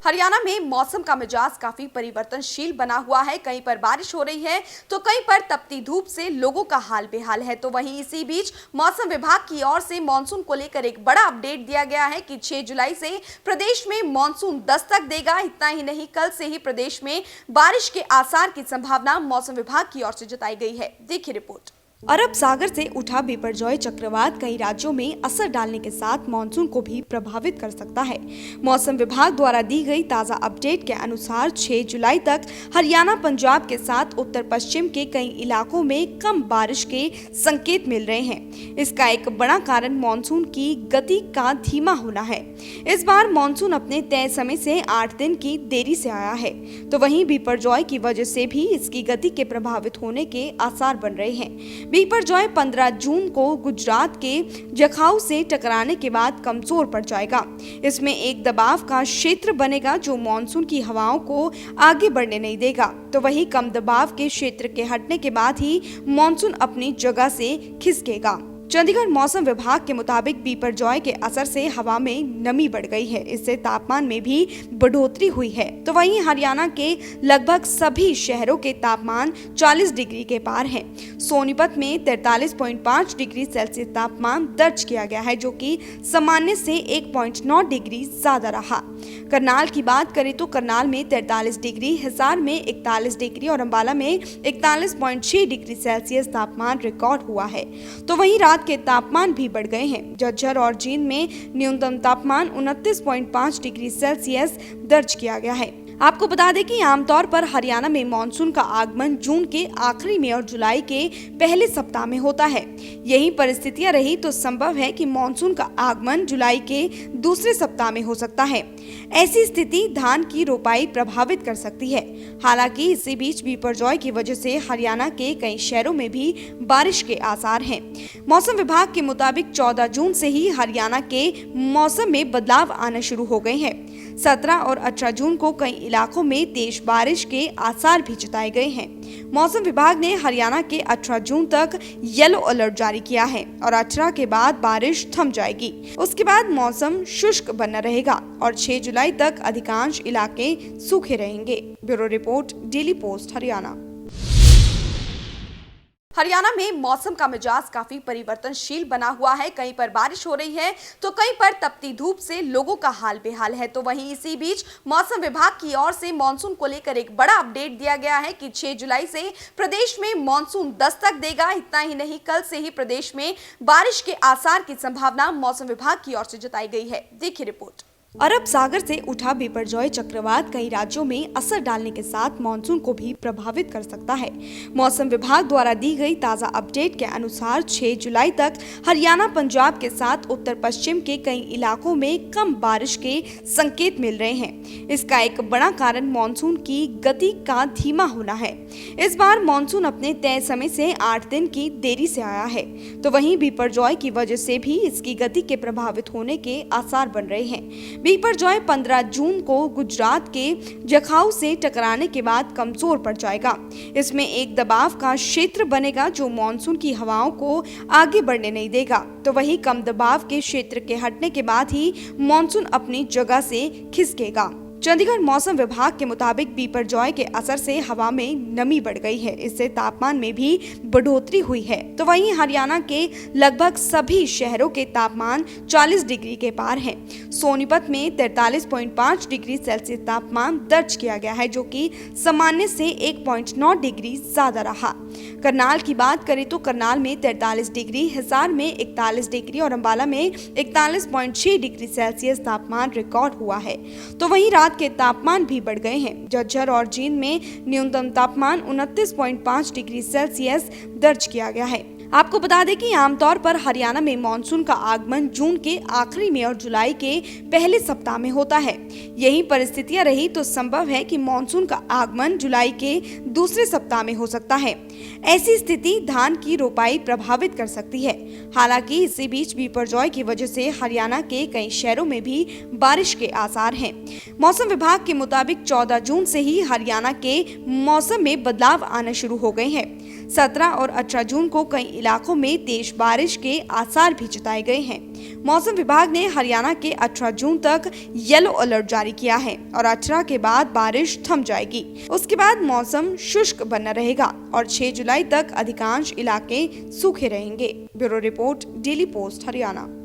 हरियाणा में मौसम का मिजाज काफी परिवर्तनशील बना हुआ है। कहीं पर बारिश हो रही है तो कहीं पर तपती धूप से लोगों का हाल बेहाल है। तो वहीं इसी बीच मौसम विभाग की ओर से मानसून को लेकर एक बड़ा अपडेट दिया गया है कि 6 जुलाई से प्रदेश में मानसून दस्तक देगा। इतना ही नहीं, कल से ही प्रदेश में बारिश के आसार की संभावना मौसम विभाग की ओर से जताई गई है। देखिए रिपोर्ट। अरब सागर से उठा बिपरजॉय चक्रवात कई राज्यों में असर डालने के साथ मानसून को भी प्रभावित कर सकता है। मौसम विभाग द्वारा दी गई ताजा अपडेट के अनुसार 6 जुलाई तक हरियाणा, पंजाब के साथ उत्तर पश्चिम के कई इलाकों में कम बारिश के संकेत मिल रहे हैं। इसका एक बड़ा कारण मानसून की गति का धीमा होना है। इस बार मानसून अपने तय समय से 8 दिन की देरी से आया है, तो वहीं बिपरजॉय की वजह से भी इसकी गति के प्रभावित होने के आसार बन रहे हैं। बिपरजॉय 15 जून को गुजरात के जखाऊ से टकराने के बाद कमजोर पड़ जाएगा। इसमें एक दबाव का क्षेत्र बनेगा जो मानसून की हवाओं को आगे बढ़ने नहीं देगा। तो वही कम दबाव के क्षेत्र के हटने के बाद ही मानसून अपनी जगह से खिसकेगा। चंडीगढ़ मौसम विभाग के मुताबिक बिपरजॉय के असर से हवा में नमी बढ़ गई है। इससे तापमान में भी बढ़ोतरी हुई है। तो वहीं हरियाणा के लगभग सभी शहरों के तापमान 40 डिग्री के पार हैं। सोनीपत में 43.5 डिग्री सेल्सियस तापमान दर्ज किया गया है, जो कि सामान्य से 1.9 डिग्री ज्यादा रहा। करनाल की बात करें तो करनाल में 43 डिग्री, हिसार में 41 डिग्री और अंबाला में 41.6 डिग्री सेल्सियस तापमान रिकॉर्ड हुआ है। तो वहीं रात के तापमान भी बढ़ गए हैं। झज्जर और जींद में न्यूनतम तापमान 29.5 डिग्री सेल्सियस दर्ज किया गया है। आपको बता दें कि आमतौर पर हरियाणा में मानसून का आगमन जून के आखिरी में और जुलाई के पहले सप्ताह में होता है। यही परिस्थितियां रही तो संभव है कि मानसून का आगमन जुलाई के दूसरे सप्ताह में हो सकता है। ऐसी स्थिति धान की रोपाई प्रभावित कर सकती है। हालांकि इसी बीच बिपरजॉय की वजह से हरियाणा के कई शहरों में भी बारिश के आसार हैं। मौसम विभाग के मुताबिक 14 जून से ही हरियाणा के मौसम में बदलाव आना शुरू हो गए हैं। 17 और 18 जून को कई इलाकों में तेज बारिश के आसार भी जताए गए हैं। मौसम विभाग ने हरियाणा के 18 जून तक येलो अलर्ट जारी किया है और 18 के बाद बारिश थम जाएगी। उसके बाद मौसम शुष्क बना रहेगा और 6 जुलाई तक अधिकांश इलाके सूखे रहेंगे। Bureau report, daily post Haryana. Haryana में मौसम का मिजाज काफी परिवर्तनशील बना हुआ है। कहीं पर बारिश हो रही है तो कहीं पर तपती धूप से लोगों का हाल बेहाल है। तो वहीं इसी बीच मौसम विभाग की ओर से मानसून को लेकर एक बड़ा अपडेट दिया गया है कि 6 जुलाई से प्रदेश में मानसून दस्तक देगा। इतना ही नहीं, कल से ही प्रदेश में बारिश के आसार की संभावना मौसम विभाग की ओर से जताई गई है। देखिए रिपोर्ट। अरब सागर से उठा बिपरजॉय चक्रवात कई राज्यों में असर डालने के साथ मानसून को भी प्रभावित कर सकता है। मौसम विभाग द्वारा दी गई ताजा अपडेट के अनुसार 6 जुलाई तक हरियाणा, पंजाब के साथ उत्तर पश्चिम के कई इलाकों में कम बारिश के संकेत मिल रहे हैं। इसका एक बड़ा कारण मानसून की गति का धीमा होना है। इस बार मानसून अपने तय समय से 8 दिन की देरी से आया है, तो वहीं बिपरजॉय की वजह से भी इसकी गति के प्रभावित होने के आसार बन रहे हैं। बिपरजॉय 15 जून को गुजरात के जखाऊ से टकराने के बाद कमजोर पड़ जाएगा। इसमें एक दबाव का क्षेत्र बनेगा जो मानसून की हवाओं को आगे बढ़ने नहीं देगा। तो वही कम दबाव के क्षेत्र के हटने के बाद ही मानसून अपनी जगह से खिसकेगा। चंडीगढ़ मौसम विभाग के मुताबिक बिपरजॉय के असर से हवा में नमी बढ़ गई है। इससे तापमान में भी बढ़ोतरी हुई है। तो वहीं हरियाणा के लगभग सभी शहरों के तापमान 40 डिग्री के पार हैं। सोनीपत में 43.5 डिग्री सेल्सियस तापमान दर्ज किया गया है, जो कि सामान्य से 1.9 डिग्री ज्यादा रहा। करनाल की बात करें तो करनाल में 43 डिग्री, हिसार में 41 डिग्री और अंबाला में 41.6 डिग्री सेल्सियस तापमान रिकॉर्ड हुआ है। तो वहीं रात के तापमान भी बढ़ गए हैं। झज्जर और जींद में न्यूनतम तापमान 29.5 डिग्री सेल्सियस दर्ज किया गया है। आपको बता दें कि आमतौर पर हरियाणा में मानसून का आगमन जून के आखिरी में और जुलाई के पहले सप्ताह में होता है। यही परिस्थितियां रही तो संभव है कि मानसून का आगमन जुलाई के दूसरे सप्ताह में हो सकता है। ऐसी स्थिति धान की रोपाई प्रभावित कर सकती है। हालांकि इसी बीच बिपरजॉय की वजह से हरियाणा के कई शहरों में भी बारिश के आसार हैं। मौसम विभाग के मुताबिक 14 जून से ही हरियाणा के मौसम में बदलाव आना शुरू हो गए हैं। 17 और 18 जून को कई इलाकों में तेज बारिश के आसार भी जताए गए हैं। मौसम विभाग ने हरियाणा के 18 जून तक येलो अलर्ट जारी किया है और 18 के बाद बारिश थम जाएगी। उसके बाद मौसम शुष्क बना रहेगा और 6 जुलाई तक अधिकांश इलाके सूखे रहेंगे। Bureau report, daily post, Haryana.